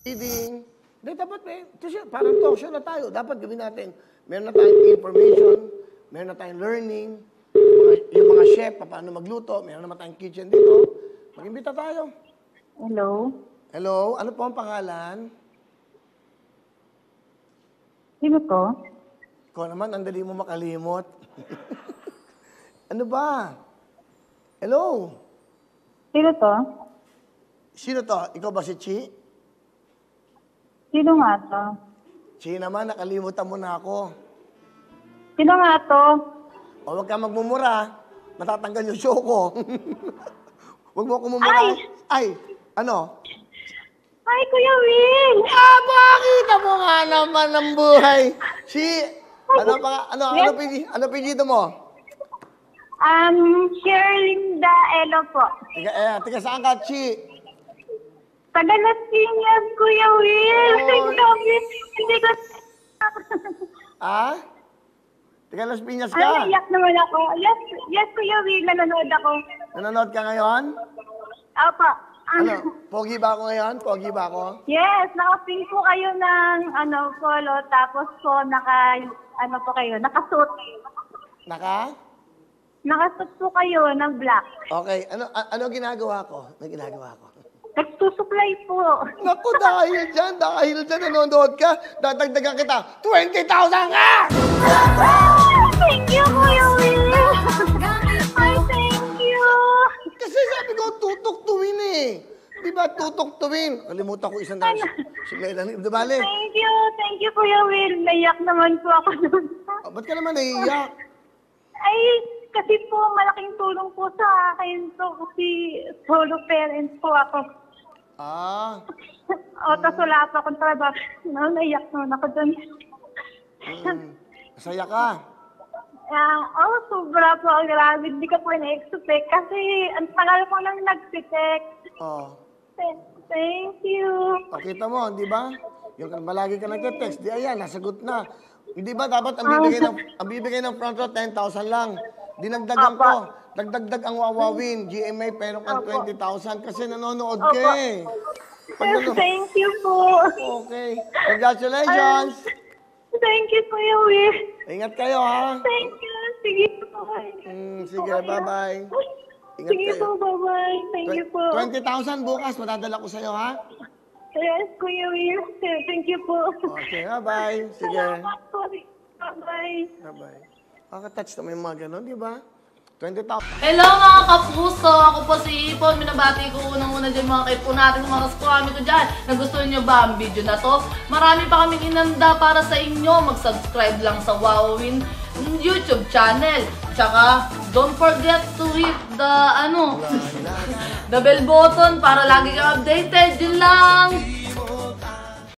Reading. Hindi, dapat kasi parang talk show na tayo. Dapat gawin natin. Meron na tayong information, meron na tayong learning, yung mga chef, paano magluto, meron naman tayong kitchen dito. Mag-imbita tayo. Hello? Hello, ano po ang pangalan? Sino to? Ikaw naman, ang dali mo makalimot. Ano ba? Hello? Sino to? Sino to? Ikaw ba si Chi? Sino nga to? Chi naman, nakalimutan mo na ako. Sino nga to? O, huwag ka magmumura. Matatanggal yung show ko. Huwag mo ako mumura. Ay! Ano? Ay, Kuya Will! Bakit mo nga naman ang buhay? Ano pilido mo? Sherlinda Elo po. Tiga saan ka, Chi? Taga Las Piñas, Kuya Will. Hindi ko... Tiga Las Piñas Ay, ka? naiyak naman ako. Yes, Kuya Will. Nanonood ako. Nanonood ka ngayon? Opo. Ano? Pogi ba ako ngayon? Pogi ba ako? Yes, naka-pink po kayo ng polo, tapos po nakasuot. Nakasuot po kayo ng black. Okay. Ano ginagawa ko? Ano ginagawa ko? Nagsusupply po. Naku, dahil dyan, nanonood ka, dadagdagan kita, 20,000 ka! Thank you, Kuya Will. Ay, thank you. Kasi sabi ko, tutuktuin eh. Di ba, tutuktuin? Kalimutan ko isang dahil. Sige, di ba, Le? Thank you, Kuya Will. Naiyak naman po ako doon. Ba't ka naman naiiyak? Ay, kasi po, malaking tulong po sa akin to kasi solo parent po ako. Tapos wala pa akong trabaho. Naiyak naman ako doon. Masaya ka? Sobra po. Grabe. Hindi ko po na-expect kasi ang tagal ko lang nag-text. Thank you. Pakita mo, di ba? Yung malagi ka nag-text, di ayan, nasagot na. Hindi ba dapat ang bibigay ng front row 10,000 lang? Dinagdagan ko. Dagdagdag ang wawawin. GMA pero kang 20,000 kasi nanonood ka eh. Thank you po. Okay. Congratulations. Thank you, Kuya Will. Ingat kayo, ha? Thank you. Sige po. Sige, bye-bye. Ingat Sige kayo. po, bye-bye. Thank you po. 20,000 bukas, matadala ko sa'yo, ha? Yes, Kuya Will. Thank you po. Okay, bye-bye. Sige. Salamat po. Bye-bye. Bye-bye. Nakaka-touch naman yung mga ganon, di ba? 20,000. Hello mga kapuso! Ako po si Ipon. Minabati ko unang-una dyan mga kaipo natin, mga kaskwami ko dyan. Nagustuhan nyo ba ang video na to? Marami pa kaming inanda para sa inyo. Mag-subscribe lang sa Wowin YouTube channel. Tsaka, don't forget to hit the bell button para lagi kang updated. Yun lang!